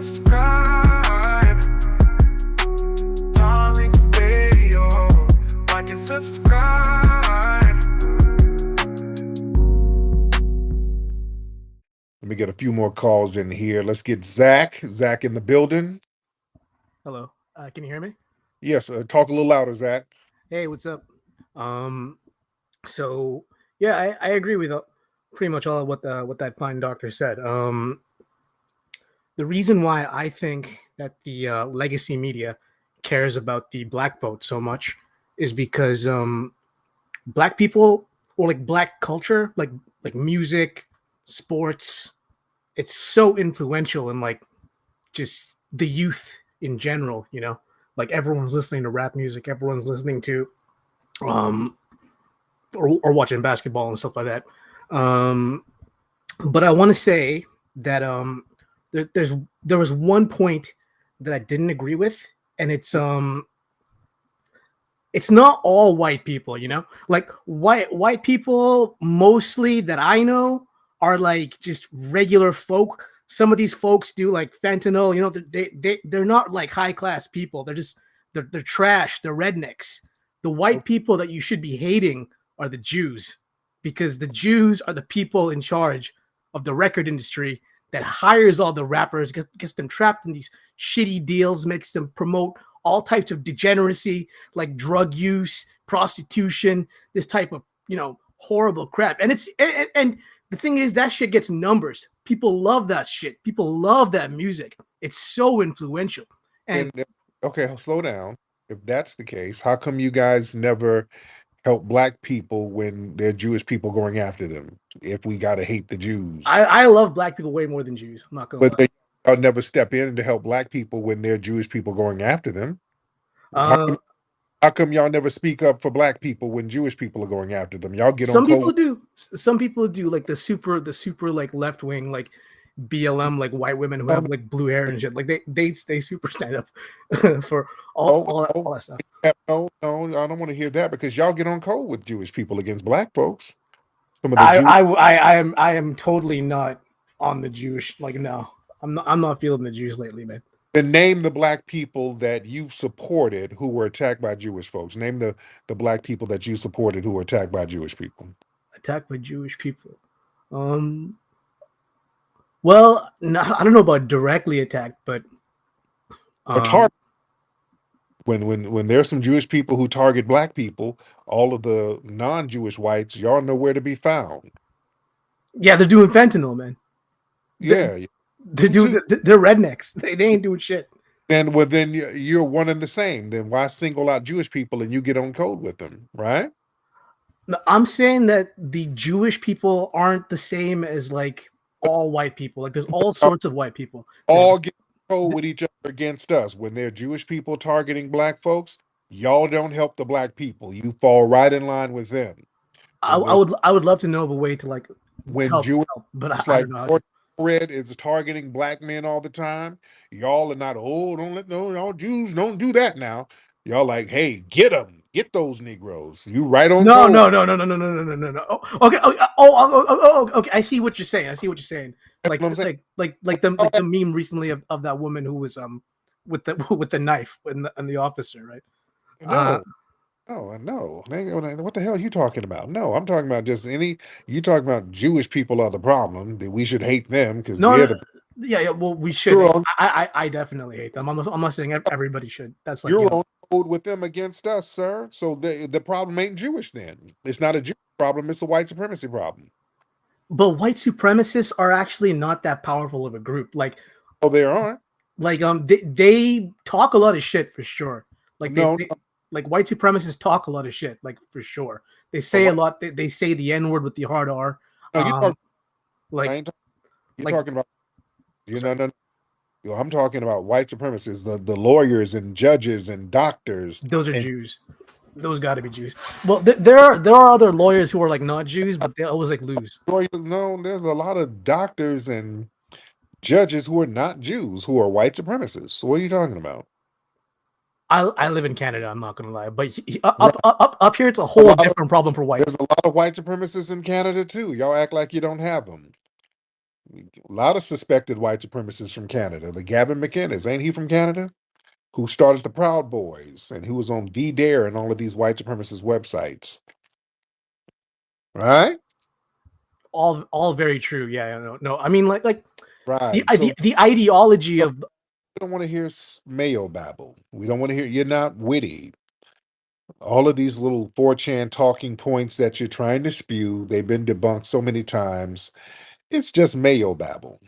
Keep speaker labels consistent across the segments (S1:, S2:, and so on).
S1: subscribe? Tariq Radio. Like and subscribe.
S2: Let me get a few more calls in here. Let's get Zach. Zach in the building.
S3: Hello. Can you hear me?
S2: Yes. Talk a little louder, Zach.
S3: Hey, what's up? So yeah, I agree with pretty much all of what that fine doctor said. The reason why I think that the legacy media cares about the black vote so much is because black people, or like black culture, like music, sports, it's so influential in like just the youth in general, you know, like everyone's listening to rap music, everyone's listening to or watching basketball and stuff like that. But I want to say that there was one point that I didn't agree with, and it's not all white people, you know, like white people mostly that I know are like just regular folk. Some of these folks do like fentanyl, you know, they're not like high class people. They're trash. They're rednecks. The white people that you should be hating are the Jews, because the Jews are the people in charge of the record industry that hires all the rappers, gets them trapped in these shitty deals, makes them promote all types of degeneracy, like drug use, prostitution, this type of, you know, horrible crap. And and the thing is, that shit gets numbers. People love that shit. People love that music. It's so influential. And
S2: okay, slow down. If that's the case, how come you guys never help black people when they're Jewish people going after them? If we gotta hate the Jews,
S3: I love black people way more than Jews. I'm not gonna lie.
S2: I'll never step in to help black people when they're Jewish people going after them. How come y'all never speak up for black people when Jewish people are going after them? Y'all get
S3: some
S2: on
S3: people do. Some people do, like the super like left wing, like BLM, like white women who have like blue hair and shit. Like they super stand up for all that stuff.
S2: No, I don't want to hear that, because y'all get on cold with Jewish people against black folks.
S3: I am totally not on the Jewish. Like, no, I'm not feeling the Jews lately, man.
S2: And name the black people that you've supported who were attacked by Jewish folks. Name the black people that you supported who were attacked by Jewish people.
S3: Attacked by Jewish people. Well, no, I don't know about directly attacked, but
S2: when there's some Jewish people who target black people, all of the non-Jewish whites, y'all know where to be found.
S3: Yeah, they're doing fentanyl, man.
S2: Yeah.
S3: They're rednecks. They ain't doing shit.
S2: And well, then you're one and the same. Then why single out Jewish people and you get on code with them, right?
S3: No, I'm saying that the Jewish people aren't the same as like all white people. Like, there's all sorts of white people.
S2: All get code with each other against us. When they're Jewish people targeting black folks, y'all don't help the black people. You fall right in line with them.
S3: I would love to know of a way to like
S2: when
S3: help, but I don't know.
S2: Red is targeting black men all the time. Y'all are not, y'all Jews don't do that now. Y'all like, hey, get them, get those Negroes. You right on.
S3: No. Okay. Okay. I see what you're saying. Like the meme recently of that woman who was with the knife and the officer, right?
S2: No. What the hell are you talking about? No, I'm talking about you talking about Jewish people are the problem, that we should hate them because
S3: yeah, well, we should. I definitely hate them. I'm not saying everybody should. That's like,
S2: you're on code with them against us, sir. So the problem ain't Jewish then. It's not a Jewish problem, it's a white supremacy problem.
S3: But white supremacists are actually not that powerful of a group. Like,
S2: oh, they aren't.
S3: Like, they talk a lot of shit for sure. Like, like white supremacists talk a lot of shit, like for sure. They say a lot. They say the N-word with the hard R.
S2: No, you're talking about. No. I'm talking about white supremacists, the lawyers and judges and doctors.
S3: Those are Jews. Those got to be Jews. Well, there are other lawyers who are like not Jews, but they always like lose.
S2: No, there's a lot of doctors and judges who are not Jews who are white supremacists. So what are you talking about?
S3: I live in Canada. I'm not gonna lie, but up here, it's a whole different problem for whites.
S2: There's a lot of white supremacists in Canada too. Y'all act like you don't have them. A lot of suspected white supremacists from Canada. The Gavin McInnes, ain't he from Canada? Who started the Proud Boys and who was on VDare and all of these white supremacist websites. Right?
S3: All very true. Yeah, no. I mean, like the
S2: Right.
S3: the,
S2: So
S3: the ideology of
S2: we don't want to hear mayo babble. We don't want to hear you're not witty. All of these little 4chan talking points that you're trying to spew, they've been debunked so many times. It's just mayo babble.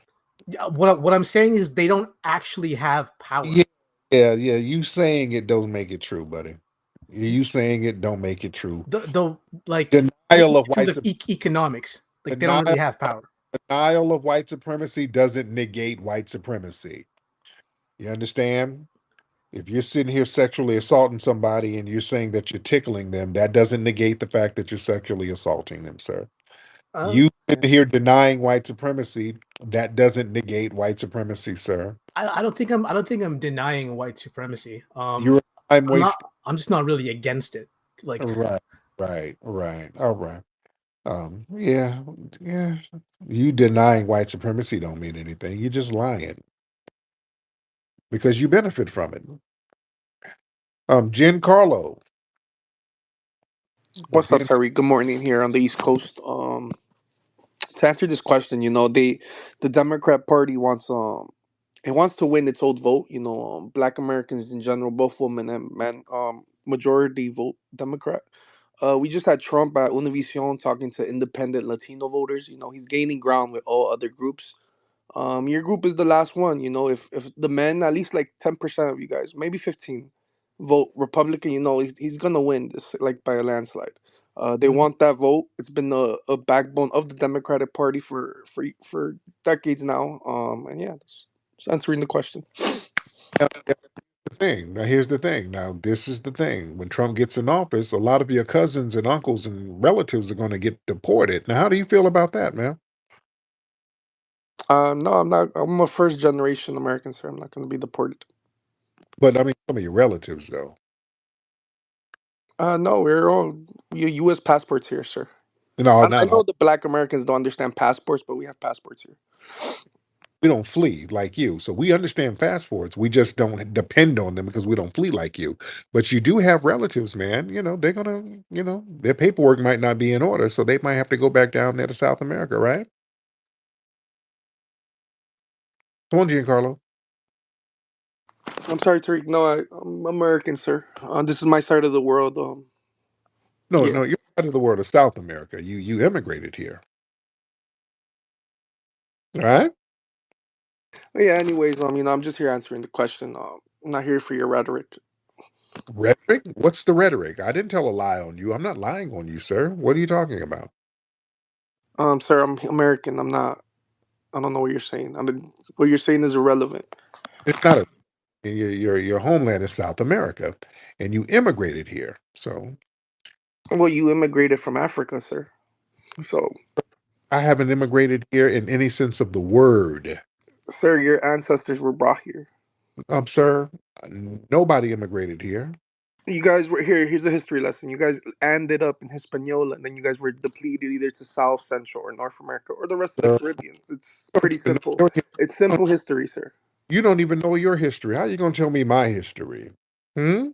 S3: what I'm saying is they don't actually have
S2: Yeah,
S3: power.
S2: yeah. You saying it don't make it true, buddy. You saying it don't make it true.
S3: The like
S2: Denial of
S3: in terms
S2: white
S3: of economics, like they don't
S2: denial,
S3: really have power.
S2: denial of white supremacy doesn't negate white supremacy. You understand? If you're sitting here sexually assaulting somebody and you're saying that you're tickling them, that doesn't negate the fact that you're sexually assaulting them, sir. You
S3: Yeah.
S2: sitting here denying white supremacy, that doesn't negate white supremacy, sir.
S3: I don't think I'm denying white supremacy.
S2: You're time wasting.
S3: I'm just not really against it. Like
S2: Right, right. All right. Yeah, yeah. You denying white supremacy don't mean anything. You're just lying because you benefit from it. Giancarlo.
S4: What's up,
S2: Gian,
S4: Tariq? Good morning here on the East Coast. To answer this question, the Democrat Party wants to win its old vote. Black Americans in general, both women and men, majority vote Democrat. We just had Trump at Univision talking to independent Latino voters. He's gaining ground with all other groups. Your group is the last one. If the men, at least like 10% of you guys, maybe 15, vote Republican, he's gonna win this like by a landslide. They
S2: mhm.
S4: want that vote. It's been a backbone of the Democratic Party for decades now. And yeah, that's answering the question.
S2: Now, the thing. Now, here's the thing. Now, this is the thing. When Trump gets in office, a lot of your cousins and uncles and relatives are going to get deported. Now, how do you feel about that, man?
S4: No, I'm not. I'm a first generation American, sir. I'm not gonna be deported.
S2: But I mean, some of your relatives, though.
S4: No, we're all U.S. passports here, sir.
S2: No,
S4: I
S2: not
S4: know
S2: all.
S4: the Black Americans don't understand passports, but we have passports here.
S2: We don't flee like you. So we understand passports. We just don't depend on them because we don't flee like you. But you do have relatives, man. They're gonna, their paperwork might not be in order, so they might have to go back down there to South America, right? Come on, Giancarlo.
S4: I'm sorry, Tariq. No, I'm American, sir. This is my side of the world.
S2: No,
S4: Yeah.
S2: no, you're out of the world of South America. You immigrated here. All right?
S4: Yeah. Anyways, I'm just here answering the question. I'm not here for your rhetoric.
S2: Rhetoric? What's the rhetoric? I didn't tell a lie on you. I'm not lying on you, sir. What are you talking about?
S4: Sir, I'm American. I'm not. I don't know what you're saying. What you're saying is irrelevant.
S2: It's not a your homeland is South America, and you immigrated here. So
S4: Well, you immigrated from Africa, sir. So,
S2: I haven't immigrated here in any sense of the word.
S4: sir, your ancestors were brought here.
S2: Sir, nobody immigrated here.
S4: You guys were here. Here's a history lesson. You guys ended up in Hispaniola, and then you guys were depleted either to South, Central, or North America, or the rest of the
S2: Sir,
S4: Caribbeans. It's
S2: you don't
S4: pretty
S2: even know
S4: simple.
S2: your
S4: It's
S2: history.
S4: simple history, sir.
S2: You don't even know your history. How are you going to tell me my history? Hmm?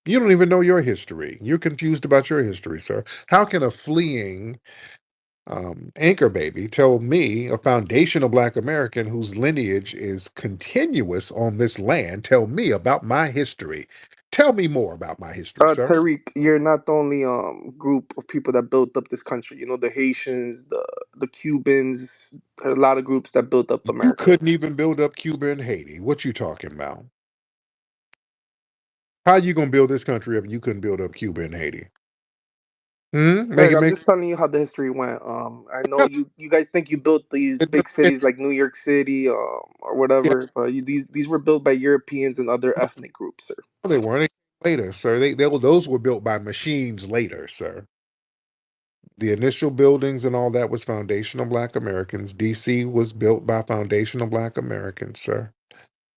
S2: You don't even know your history. You're confused about your history, sir. How can a fleeing anchor baby tell me, a foundational Black American whose lineage is continuous on this land, tell me about my history? Tell me more about my history, sir.
S4: Tariq, you're not the only group of people that built up this country. The Haitians, the Cubans, there's a lot of groups that built up
S2: You
S4: America.
S2: couldn't even build up Cuba and Haiti. What you talking about? How you gonna build this country up and you couldn't build up Cuba and Haiti? Make
S4: Tariq,
S2: it
S4: I'm
S2: make
S4: just telling you how the history went. I know you guys think you built these big
S2: sense.
S4: cities like New York City, or
S2: Yeah,
S4: whatever, but these were built by Europeans and other ethnic groups, sir.
S2: no, they weren't. They came later, sir. Those were built by machines later, sir. The initial buildings and all that was foundational Black Americans. DC was built by foundational Black Americans, sir.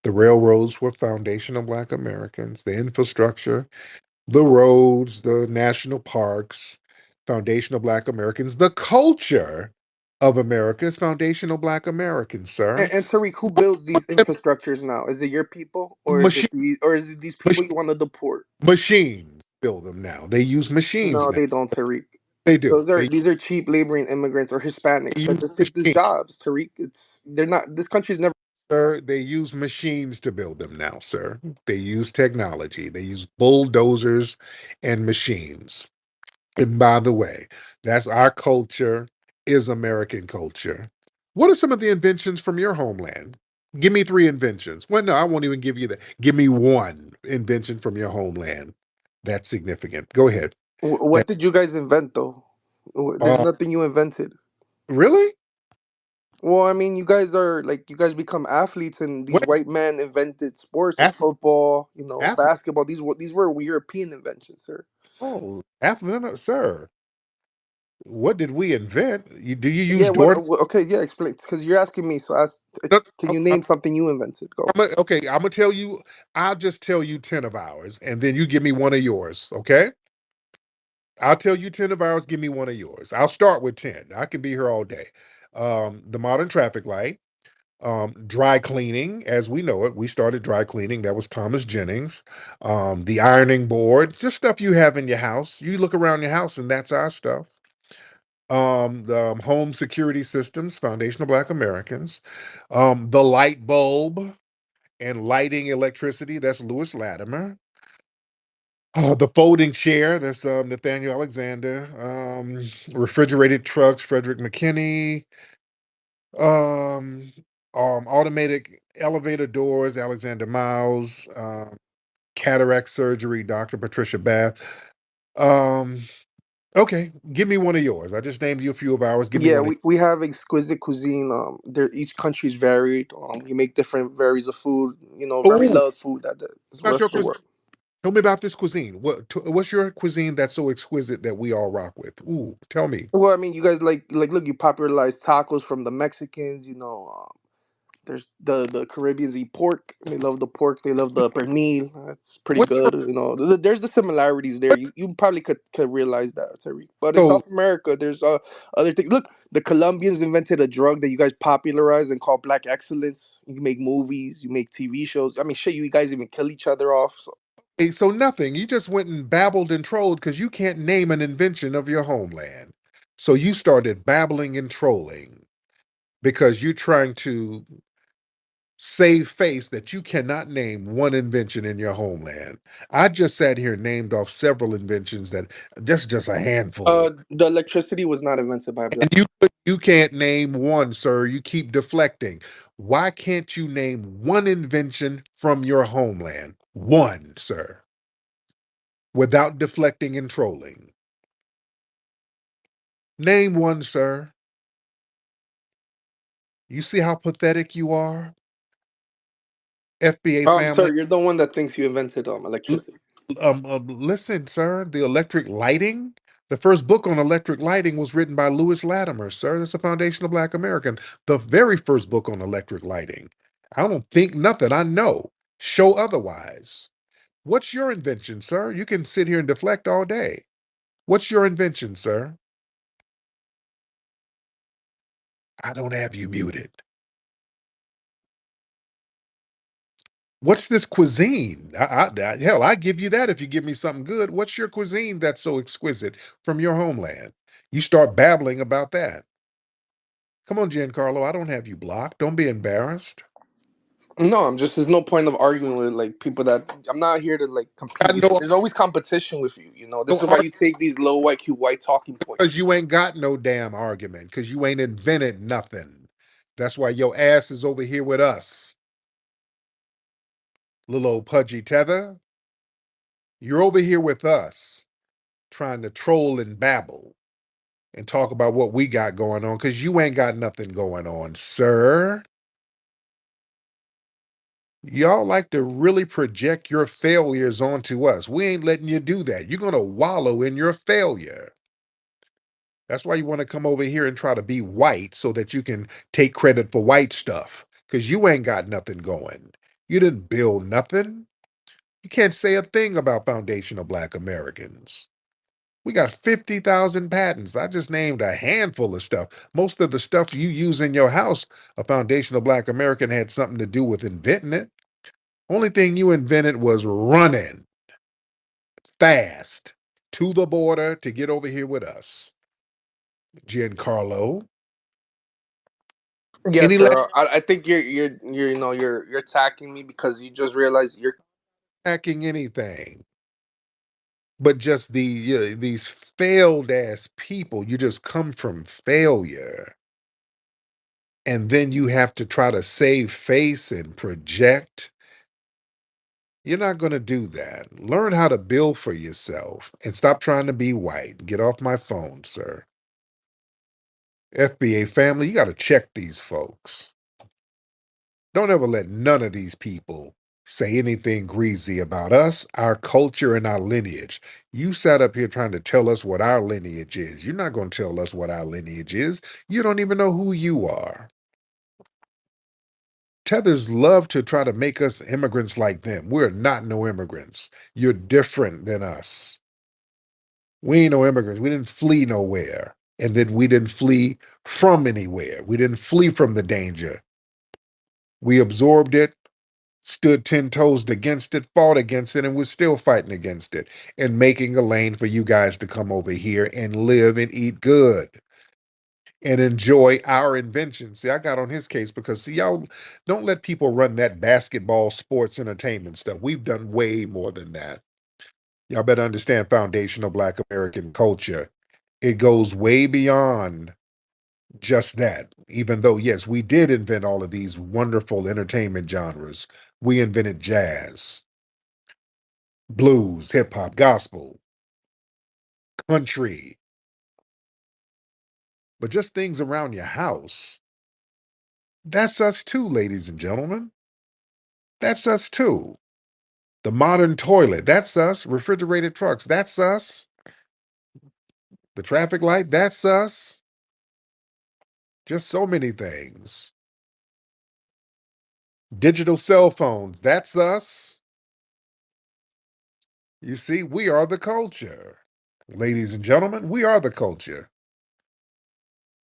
S2: The railroads were foundational Black Americans. The infrastructure, the roads, the national parks, foundational Black Americans. The culture of America is foundational Black Americans, sir.
S4: And Tariq, who builds these infrastructures now? Is it your people, or is it
S2: Machine,
S4: these, or is it these people you want to deport?
S2: machines build them now. They use machines
S4: No,
S2: now.
S4: they don't, Tariq.
S2: They do.
S4: These are cheap laboring immigrants or
S2: They
S4: Hispanics that
S2: use
S4: just take these
S2: machines,
S4: jobs, Tariq. It's they're not. This country's never.
S2: sir. They use machines to build them now, sir. They use technology. They use bulldozers and machines. And by the way, that's our culture is American culture. What are some of the inventions from your homeland? Give me 3 inventions. Well, no, I won't even give you that. Give me 1 invention from your homeland that's significant. Go ahead. That
S4: What did you guys invent though? There's
S2: uh
S4: nothing you invented.
S2: really?
S4: Well, I mean, you guys become athletes, and these
S2: What
S4: white men invented sports like
S2: Af
S4: football,
S2: Af
S4: basketball. These were European inventions, sir.
S2: oh, no, no, sir. What did we invent? Do you
S4: Yeah.
S2: use door?
S4: Okay. Yeah. Explain, because you're asking me. So,
S2: No,
S4: can you name something you invented? Go.
S2: okay, I'm gonna tell you. I'll just tell you 10 of ours, and then you give me one of yours. Okay? I'll tell you 10 of ours, give me one of yours. I'll start with 10. I can be here all day. The modern traffic light, dry cleaning, as we know it. We started dry cleaning. That was Thomas Jennings. The ironing board, just stuff you have in your house. You look around your house, and that's our stuff. The home security systems, foundational Black Americans. The light bulb and lighting electricity, that's Lewis Latimer. The folding chair, that's Nathaniel Alexander. Refrigerated trucks, Frederick McKinney. Um, Automated elevator doors, Alexander Miles. Cataract surgery, Dr. Patricia Bath. Um, okay, give me one of yours. I just named you a few of ours. Give me
S4: Yeah,
S2: one of
S4: we have exquisite cuisine. Each country's varied. We make different varieties of food. Very
S2: Oh,
S4: loved food that is the
S2: about
S4: rest
S2: your
S4: of the
S2: cuisine.
S4: world.
S2: Tell me about this cuisine. What's your cuisine that's so exquisite that we all rock with? Ooh, tell me.
S4: Well, I mean, you guys look. You popularized tacos from the Mexicans. There's the Caribbeans eat pork. They love the pork. They love the pernil. That's pretty
S2: What's your
S4: good. There's the similarities there.
S2: what,
S4: You probably could realize that, Tariq. But in
S2: so
S4: South America, there's other things. Look, the Colombians invented a drug that you guys popularized and called Black Excellence. You make movies. You make TV shows. I mean, shit. You guys even kill each other off. So.
S2: so nothing. You just went and babbled and trolled because you can't name an invention of your homeland. So you started babbling and trolling because you're trying to save face that you cannot name one invention in your homeland. I just sat here and named off several inventions that just a handful.
S4: The electricity was not invented by a black.
S2: And you can't name one, sir. You keep deflecting. Why can't you name one invention from your homeland? One, sir, without deflecting and trolling. Name one, sir. You see how pathetic you are, FBA
S4: Sir,
S2: family?
S4: you're the one that thinks you invented
S2: L-
S4: electricity.
S2: Listen, sir, the electric lighting, the first book on electric lighting was written by Lewis Latimer, sir. That's the foundation of Black American. The very first book on electric lighting. I don't think nothing. I know. Show otherwise. What's your invention, sir? You can sit here and deflect all day. What's your invention, sir? I don't have you muted. What's this cuisine? Hell, I give you that if you give me something good. What's your cuisine that's so exquisite from your homeland? You start babbling about that. Come on, Giancarlo, I don't have you blocked. Don't be embarrassed.
S4: No, there's no point of arguing with like people that I'm not here to like
S2: I
S4: compete with you.
S2: know
S4: There's always competition with you. This
S2: don't
S4: is why
S2: argue
S4: you take these low IQ white talking
S2: because
S4: points.
S2: you ain't got no damn argument, because you ain't invented nothing. That's why your ass is over here with us, little old pudgy tether. You're over here with us trying to troll and babble and talk about what we got going on because you ain't got nothing going on, sir. Y'all like to really project your failures onto us. We ain't letting you do that. You're going to wallow in your failure. That's why you want to come over here and try to be white so that you can take credit for white stuff because you ain't got nothing going. You didn't build nothing. You can't say a thing about foundational Black Americans. We got 50,000 patents. I just named a handful of stuff. Most of the stuff you use in your house, a foundational Black American had something to do with inventing it. Only thing you invented was running fast to the border to get over here with us. Giancarlo.
S4: Yes,
S2: Any last
S4: sir. I think you're attacking me because you just realized you're.
S2: hacking anything? But just these failed ass people, you just come from failure. And then you have to try to save face and project. You're not going to do that. Learn how to build for yourself and stop trying to be white. Get off my phone, sir. FBA family, you got to check these folks. Don't ever let none of these people say anything greasy about us, our culture, and our lineage. You sat up here trying to tell us what our lineage is. You're not going to tell us what our lineage is. You don't even know who you are. Tethers love to try to make us immigrants like them. We're not no immigrants. You're different than us. We ain't no immigrants. We didn't flee nowhere. And then we didn't flee from anywhere. We didn't flee from the danger. We absorbed it, stood 10 toes against it, fought against it, and we're still fighting against it and making a lane for you guys to come over here and live and eat good and enjoy our inventions. See, I got on his case because, see, y'all don't let people run that basketball sports entertainment stuff. We've done way more than that. Y'all better understand foundational Black American culture. It goes way beyond just that. Even though, yes, we did invent all of these wonderful entertainment genres. We invented jazz, blues, hip hop, gospel, country, but just things around your house. That's us too, ladies and gentlemen. That's us too. The modern toilet, that's us. Refrigerated trucks, that's us. The traffic light, that's us. Just so many things. Digital cell phones, that's us. You see, we are the culture. Ladies and gentlemen, we are the culture.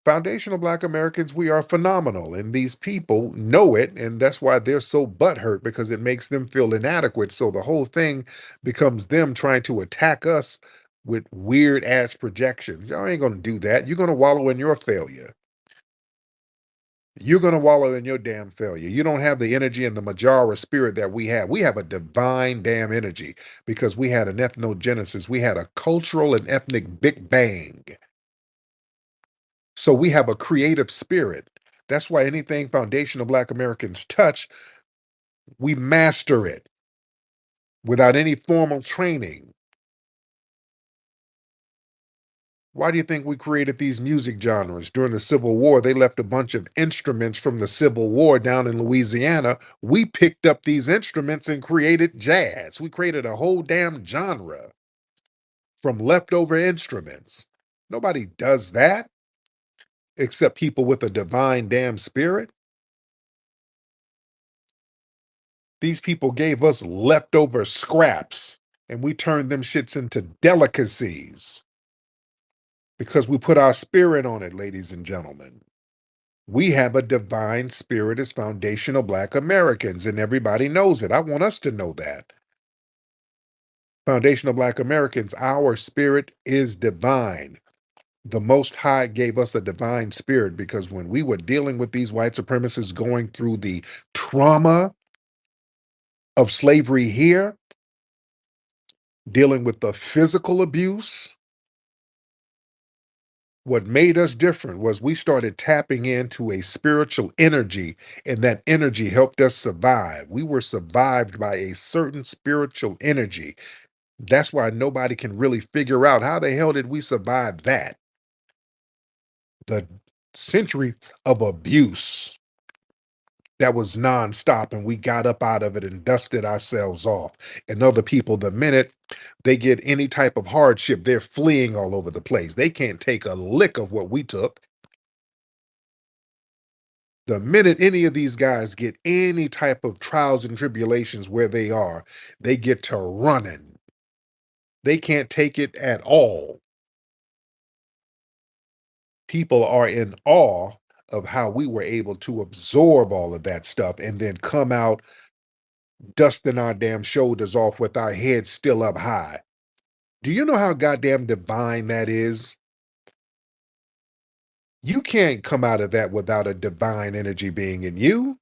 S2: Foundational Black Americans, we are phenomenal, and these people know it, and that's why they're so butthurt, because it makes them feel inadequate. So the whole thing becomes them trying to attack us with weird ass projections. Y'all ain't gonna do that. You're gonna wallow in your failure. You're gonna wallow in your damn failure. You don't have the energy and the Majara spirit that we have. We have a divine damn energy because we had an ethnogenesis. We had a cultural and ethnic Big Bang. So we have a creative spirit. That's why anything foundational Black Americans touch, we master it without any formal training. Why do you think we created these music genres? During the Civil War, they left a bunch of instruments from the Civil War down in Louisiana. We picked up these instruments and created jazz. We created a whole damn genre from leftover instruments. Nobody does that except people with a divine damn spirit. These people gave us leftover scraps and we turned them shits into delicacies because we put our spirit on it, ladies and gentlemen. We have a divine spirit as foundational Black Americans, and everybody knows it. I want us to know that. Foundational Black Americans, our spirit is divine. The Most High gave us a divine spirit because when we were dealing with these white supremacists going through the trauma of slavery here, dealing with the physical abuse, what made us different was we started tapping into a spiritual energy, and that energy helped us survive. We were survived by a certain spiritual energy. That's why nobody can really figure out how the hell did we survive that? The century of abuse that was nonstop, and we got up out of it and dusted ourselves off. And other people, the minute they get any type of hardship, they're fleeing all over the place. They can't take a lick of what we took. The minute any of these guys get any type of trials and tribulations where they are, they get to running. They can't take it at all. People are in awe of how we were able to absorb all of that stuff and then come out dusting our damn shoulders off with our heads still up high. Do you know how goddamn divine that is? You can't come out of that without a divine energy being in you.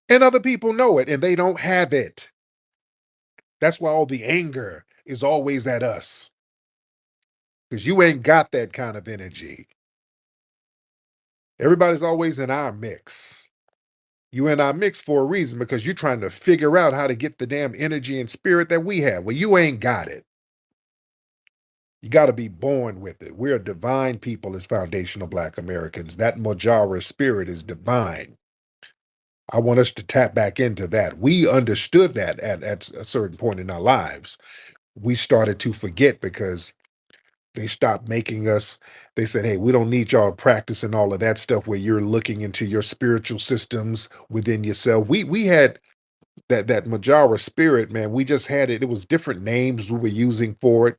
S2: And other people know it and they don't have it. That's why all the anger is always at us. Because you ain't got that kind of energy. Everybody's always in our mix. You in our mix for a reason because you're trying to figure out how to get the damn energy and spirit that we have. Well, you ain't got it. You got to be born with it. We're a divine people as foundational Black Americans. That Mojara spirit is divine. I want us to tap back into that. We understood that at a certain point in our lives. We started to forget because they stopped making us, they said, hey, we don't need y'all practicing all of that stuff where you're looking into your spiritual systems within yourself. We had that Majara spirit, man. We just had it. It was different names we were using for it.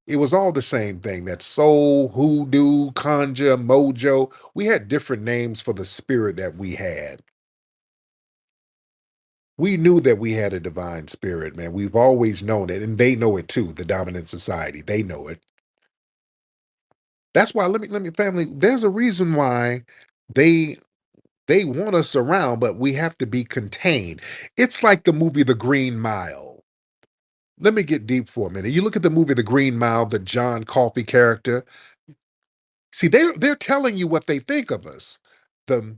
S2: It was all the same thing. That soul, hoodoo, conjure, mojo. We had different names for the spirit that we had. We knew that we had a divine spirit, man. We've always known it, and they know it too, the dominant society. They know it. That's why let me family, there's a reason why they they want us around, but we have to be contained. It's like the movie The Green Mile. Let me get deep for a minute. You look at the movie The Green Mile, the John Coffey character. See, they're telling you what they think of us. The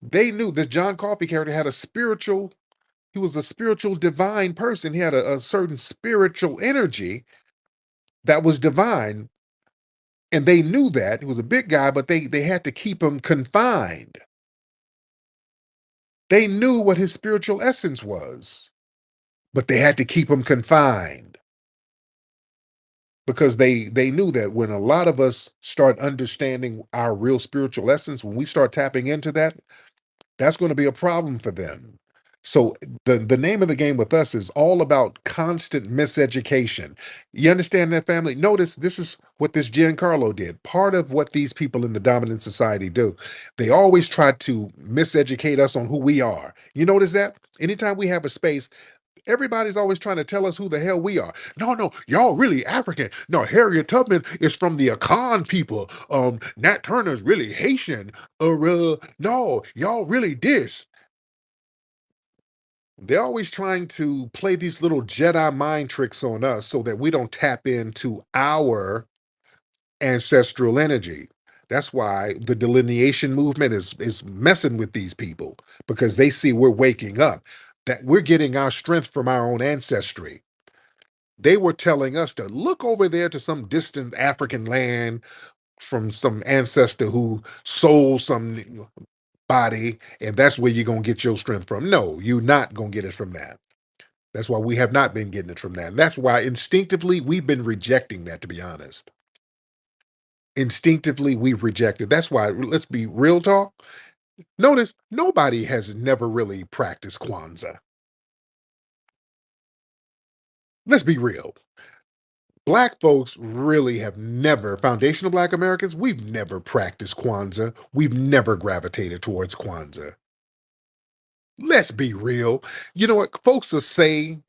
S2: They knew this John Coffey character had a spiritual, he was a spiritual divine person. He had a certain spiritual energy that was divine. And they knew that. He was a big guy, but they had to keep him confined. They knew what his spiritual essence was, but they had to keep him confined because they knew that when a lot of us start understanding our real spiritual essence, when we start tapping into that, that's going to be a problem for them. So the name of the game with us is all about constant miseducation. You understand that, family? Notice this is what this Giancarlo did. Part of what these people in the dominant society do, they always try to miseducate us on who we are. You notice that? Anytime we have a space, everybody's always trying to tell us who the hell we are. No, y'all really African. No, Harriet Tubman is from the Akan people. Nat Turner's really Haitian. No, y'all really this. They're always trying to play these little Jedi mind tricks on us so that we don't tap into our ancestral energy. That's why the delineation movement is messing with these people because they see we're waking up, that we're getting our strength from our own ancestry. They were telling us to look over there to some distant African land from some ancestor who sold some body, and that's where you're going to get your strength from. No, you're not going to get it from that. That's why we have not been getting it from that. And that's why instinctively we've been rejecting that, to be honest. Instinctively we've rejected. That's why, let's be real talk. Notice nobody has never really practiced Kwanzaa. Let's be real. Black folks really have never, foundational Black Americans, we've never practiced Kwanzaa. We've never gravitated towards Kwanzaa. Let's be real. You know what? Folks will say,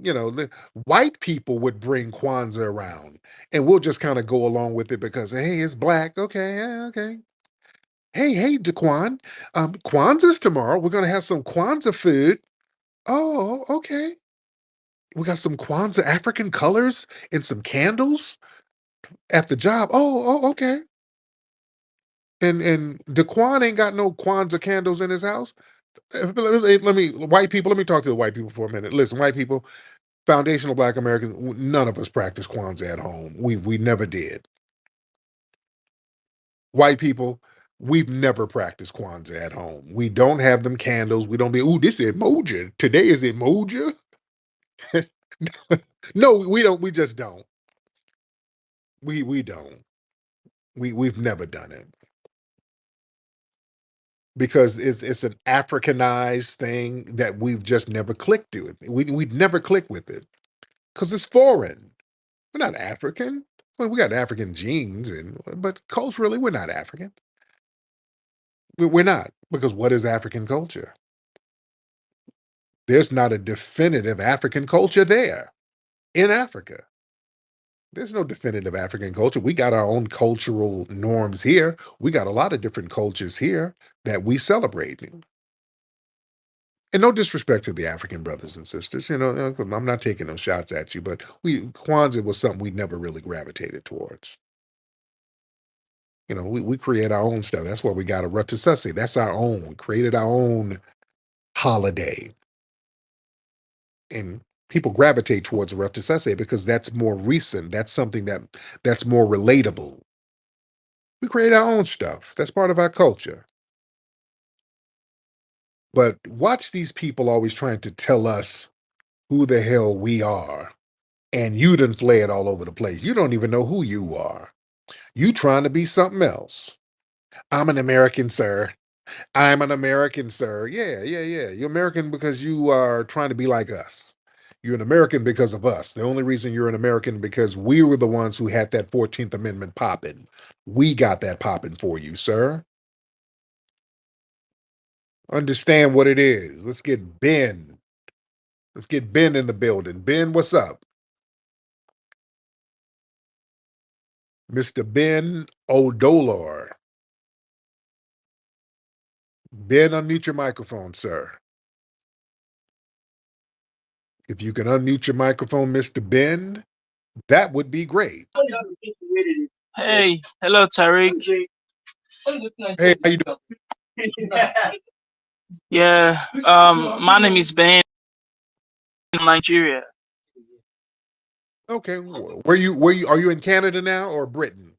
S2: white people would bring Kwanzaa around and we'll just kind of go along with it because, hey, it's Black. Okay, yeah, okay. Hey, Daquan, Kwanzaa's tomorrow. We're going to have some Kwanzaa food. Oh, okay. We got some Kwanzaa African colors and some candles at the job. Oh, okay. And Daquan ain't got no Kwanzaa candles in his house. White people, let me talk to the white people for a minute. Listen, white people, foundational Black Americans, none of us practice Kwanzaa at home. We never did. White people, we've never practiced Kwanzaa at home. We don't have them candles. We don't be, ooh, this is emoji. Today is emoji. No, we don't. We just don't. We don't. We've never done it because it's an Africanized thing that we've just never clicked to it. We'd never click with it because it's foreign. We're not African. Well, we got African genes, but culturally, we're not African. We're not, because what is African culture? There's not a definitive African culture there in Africa. There's no definitive African culture. We got our own cultural norms here. We got a lot of different cultures here that we celebrate. And no disrespect to the African brothers and sisters, I'm not taking those shots at you, but Kwanzaa was something we never really gravitated towards. We create our own stuff. That's why we got a Ratasase. That's our own. We created our own holiday. And people gravitate towards Ratasase because that's more recent. That's something that's more relatable. We create our own stuff. That's part of our culture. But watch these people always trying to tell us who the hell we are. And you done fled all over the place. You don't even know who you are. You trying to be something else. I'm an American, sir. I'm an American, sir. Yeah, yeah, yeah. You're American because you are trying to be like us. You're an American because of us. The only reason you're an American because we were the ones who had that 14th Amendment popping. We got that popping for you, sir. Understand what it is. Let's get Ben. Let's get Ben in the building. Ben, what's up? Mr. Ben Odolor. Ben, unmute your microphone, sir. If you can unmute your microphone, Mr. Ben, that would be great.
S5: Hey, hello Tariq.
S2: Hey, how you doing?
S5: Yeah, my name is Ben in Nigeria.
S2: Okay, where you are you in Canada now or Britain?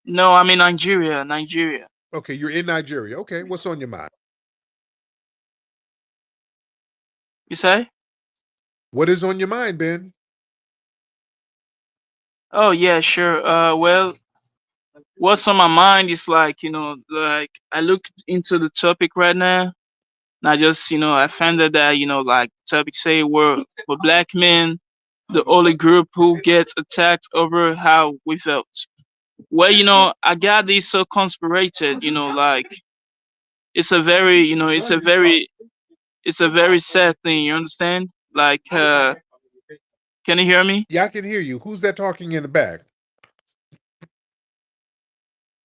S5: No, I'm in Nigeria, Nigeria.
S2: Okay, you're in Nigeria. Okay, what's on your mind?
S5: You say?
S2: What is on your mind, Ben?
S5: Oh yeah, sure. Well, what's on my mind is like, like I looked into the topic right now, and I just, I found out that, like topic say we're black men, the only group who gets attacked over how we felt. Well, I got this so conspirated, like it's a very, it's a very sad thing. You understand? Like, can you hear me?
S2: Yeah, I can hear you. Who's that talking in the back?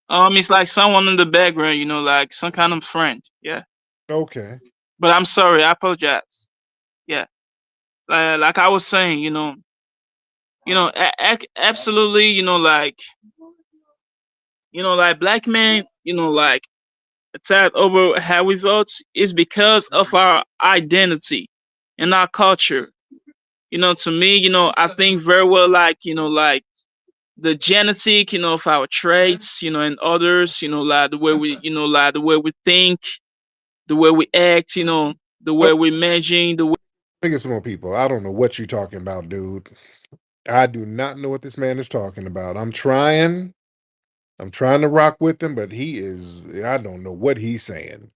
S5: It's like someone in the background. Like some kind of friend. Yeah.
S2: Okay.
S5: But I'm sorry. I apologize. Yeah. Like I was saying, absolutely. Like black men. Like attacked over how we vote is because of our identity and our culture. To me, I think very well like the genetic, of our traits, and others, like the way we, like the way we think, the way we act, the
S2: Oh,
S5: way we imagine, the way.
S2: let me get some more people. I don't know what you're talking about, dude. I do not know what this man is talking about. I'm trying. I'm trying to rock with him, but I don't know what he's saying.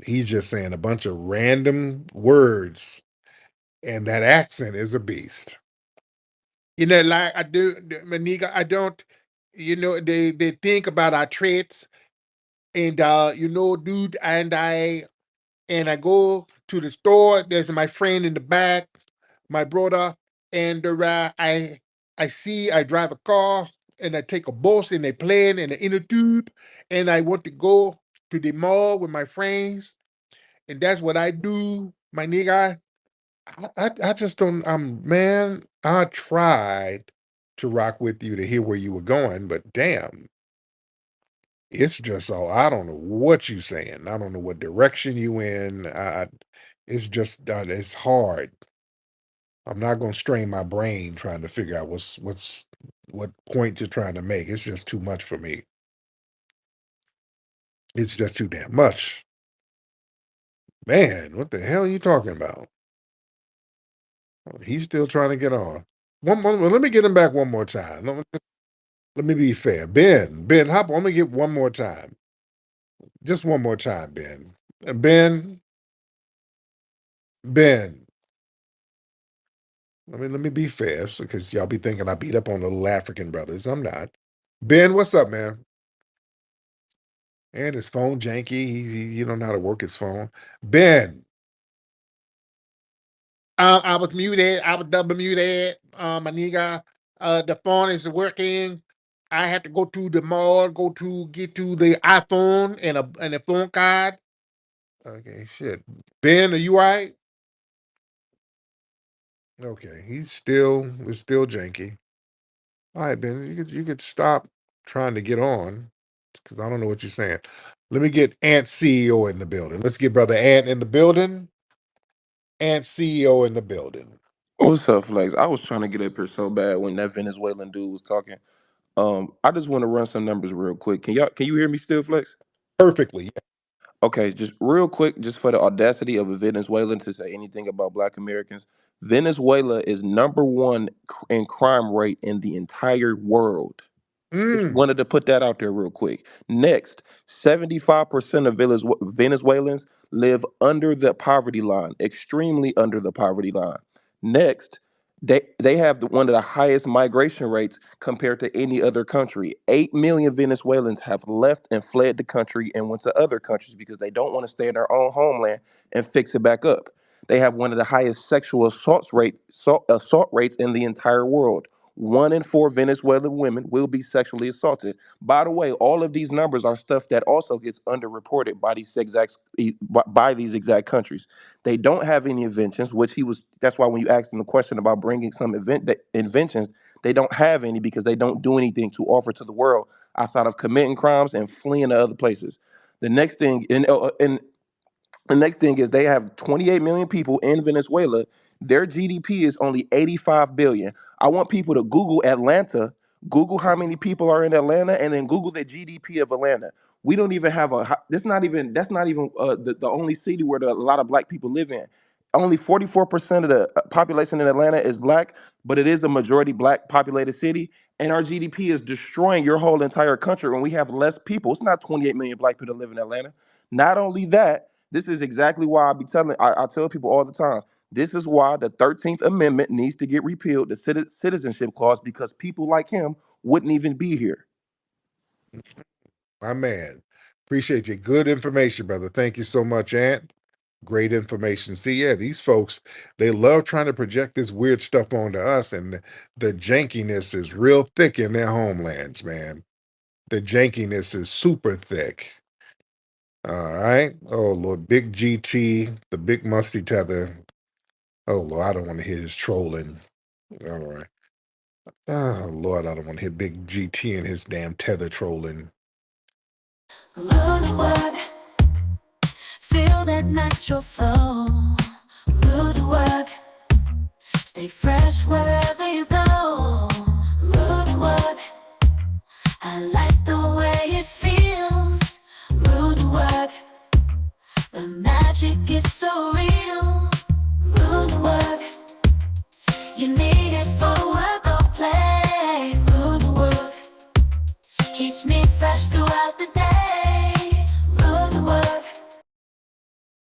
S2: He's just saying a bunch of random words, and that accent is a beast. Like I do, my nigga, I don't, they think about our traits, and dude, and I go to the store. There's my friend in the back, my brother, and I drive a car, and I take a bus, and they plane and the inner tube, and I want to go to the mall with my friends, and that's what I do, my nigga. I just don't. Man, I tried to rock with you to hear where you were going, but damn, it's just all. I don't know what you saying. I don't know what direction you in. It's just it's hard. I'm not gonna strain my brain trying to figure out what point you're trying to make. It's just too much for me. It's just too damn much. Man, what the hell are you talking about? Oh, he's still trying to get on. One more. Let me get him back one more time. Let me be fair. Ben, hop on. Let me get one more time. Just one more time, Ben. Ben, Ben. let me be fair, because y'all be thinking I beat up on the little African brothers. I'm not. Ben, what's up, man? And his phone janky. He don't know how to work his phone. Ben, I was muted. I was double muted. My nigga, the phone is working. I had to go to the mall, get to the iPhone and a phone card. Okay, shit. Ben, are you all right? Okay, it's still janky. All right, Ben, you could stop trying to get on, because I don't know what you're saying. Let me get Ant CEO in the building. Let's get brother Ant in the building. Ant CEO in the building.
S6: What's up, Flex? I was trying to get up here so bad when that Venezuelan dude was talking. I just want to run some numbers real quick. Can you hear me still, Flex?
S2: Perfectly.
S6: Okay, just real quick, just for the audacity of a Venezuelan to say anything about Black Americans, Venezuela is number one in crime rate in the entire world. Just
S2: Mm.
S6: wanted to put that out there real quick. Next, 75% of Venezuelans live under the poverty line, extremely under the poverty line. Next, they have one of the highest migration rates compared to any other country. 8 million Venezuelans have left and fled the country and went to other countries because they don't want to stay in their own homeland and fix it back up. They have one of the highest sexual assault rates in the entire world. 1 in 4 Venezuelan women will be sexually assaulted. By the way, all of these numbers are stuff that also gets underreported by these exact countries. They don't have any inventions, which he was. That's why when you asked him the question about bringing some inventions, they don't have any because they don't do anything to offer to the world outside of committing crimes and fleeing to other places. The next thing, and the next thing is they have 28 million people in Venezuela. Their GDP is only 85 billion. I want people to Google Atlanta, Google how many people are in Atlanta, and then Google the GDP of Atlanta. We don't even have that's not even the only city where a lot of black people live in. Only 44% of the population in Atlanta is black, but it is a majority black populated city. And our GDP is destroying your whole entire country when we have less people. It's not 28 million black people that live in Atlanta. Not only that, this is exactly why I tell people all the time, this is why the 13th Amendment needs to get repealed, the citizenship clause, because people like him wouldn't even be here.
S2: My man. Appreciate you. Good information, brother. Thank you so much, Ant. Great information. See, yeah, these folks, they love trying to project this weird stuff onto us, and the jankiness is real thick in their homelands, man. The jankiness is super thick. All right. Oh, Lord. Big GT, the big musty tether. Oh, Lord, I don't want to hear his trolling. All right. Oh, Lord, I don't want to hear Big GT and his damn tether trolling.
S7: Root work, feel that natural flow. Root work, stay fresh wherever you go. Root work, I like the way it feels. Root work, the magic is so real. Root work, you need it for